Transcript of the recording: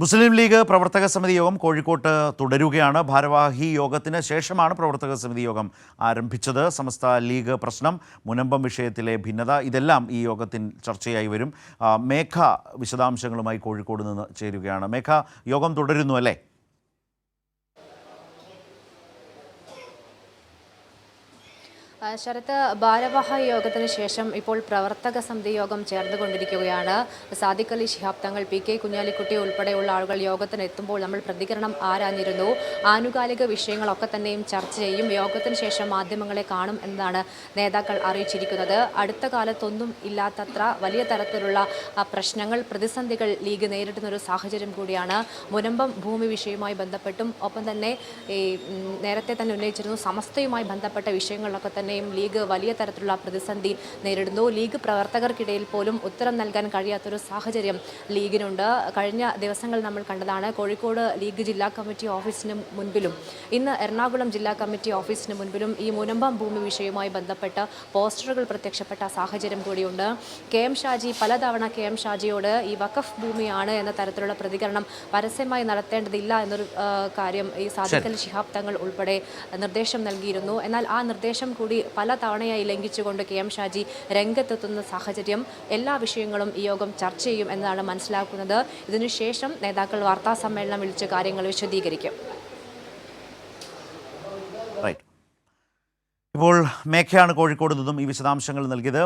മുസ്ലിം league പ്രവർത്തക സമിതി യോഗം കോഴിക്കോട്ട് തുടരുകയാണ്. ഭാരവാഹി യോഗത്തിന് ശേഷമാണ് പ്രവർത്തക സമിതി യോഗം ആരംഭിച്ചത്. സമസ്ത ലീഗ് പ്രശ്നം, മുനമ്പം വിഷയത്തിലെ ഭിന്നത, ഇതെല്ലാം ഈ യോഗത്തിൽ ചർച്ചയായി വരും. മേഘ വിശദാംശങ്ങളുമായി കോഴിക്കോട് നിന്ന് ചേരുകയാണ്. മേഘ, യോഗം തുടരുന്നു അല്ലേ? ശരത്ത്, ഭാരവാഹി യോഗത്തിന് ശേഷം ഇപ്പോൾ പ്രവർത്തക സമിതി യോഗം ചേർന്നുകൊണ്ടിരിക്കുകയാണ്. സാദിഖ് അലി ശിഹാബ് തങ്ങൾ, പി കെ കുഞ്ഞാലിക്കുട്ടി ഉൾപ്പെടെയുള്ള ആളുകൾ യോഗത്തിന് എത്തുമ്പോൾ നമ്മൾ പ്രതികരണം ആരാഞ്ഞിരുന്നു. ആനുകാലിക വിഷയങ്ങളൊക്കെ തന്നെയും ചർച്ച ചെയ്യും. യോഗത്തിന് ശേഷം മാധ്യമങ്ങളെ കാണും എന്നതാണ് നേതാക്കൾ അറിയിച്ചിരിക്കുന്നത്. അടുത്ത കാലത്തൊന്നും ഇല്ലാത്തത്ര വലിയ തരത്തിലുള്ള പ്രശ്നങ്ങൾ, പ്രതിസന്ധികൾ ലീഗ് നേരിടുന്നൊരു സാഹചര്യം കൂടിയാണ്. മുനമ്പം ഭൂമി വിഷയവുമായി ബന്ധപ്പെട്ടും ഒപ്പം തന്നെ ഈ നേരത്തെ തന്നെ ഉന്നയിച്ചിരുന്നു സമസ്തയുമായി ബന്ധപ്പെട്ട വിഷയങ്ങളിലൊക്കെ തന്നെ ലീഗ് വലിയ തരത്തിലുള്ള പ്രതിസന്ധി നേരിടുന്നു. ലീഗ് പ്രവർത്തകർക്കിടയിൽ പോലും ഉത്തരം നൽകാൻ കഴിയാത്തൊരു സാഹചര്യം ലീഗിനുണ്ട്. കഴിഞ്ഞ ദിവസങ്ങൾ നമ്മൾ കണ്ടതാണ്. കോഴിക്കോട് ലീഗ് ജില്ലാ കമ്മിറ്റി ഓഫീസിന് മുൻപിലും ഇന്ന് എറണാകുളം ജില്ലാ കമ്മിറ്റി ഓഫീസിന് മുൻപിലും ഈ മുനമ്പം ഭൂമി വിഷയവുമായി ബന്ധപ്പെട്ട് പോസ്റ്ററുകൾ പ്രത്യക്ഷപ്പെട്ട സാഹചര്യം കൂടിയുണ്ട്. കെ എം ഷാജി പലതവണ കെ എം ഷാജിയോട് ഈ വഖഫ് ഭൂമിയാണ് എന്ന തരത്തിലുള്ള പ്രതികരണം പരസ്യമായി നടത്തേണ്ടതില്ല എന്നൊരു കാര്യം ഈ സാദിഖ് അലി ശിഹാബ് തങ്ങൾ ഉൾപ്പെടെ നിർദ്ദേശം നൽകിയിരുന്നു. എന്നാൽ ആ നിർദ്ദേശം കൂടി പല തവണയായി ലംഘിച്ചുകൊണ്ട് കെ എം ഷാജി രംഗത്തെത്തുന്ന സാഹചര്യം, എല്ലാ വിഷയങ്ങളും ഈ യോഗം ചർച്ച ചെയ്യും എന്നാണ് മനസ്സിലാക്കുന്നത്. ഇതിനുശേഷം നേതാക്കൾ വാർത്താ സമ്മേളനം വിളിച്ച് കാര്യങ്ങൾ വിശദീകരിക്കും. ഇപ്പോൾ മേഘയാണ് കോഴിക്കോട് നിന്നും ഈ വിശദാംശങ്ങൾ നൽകിയത്.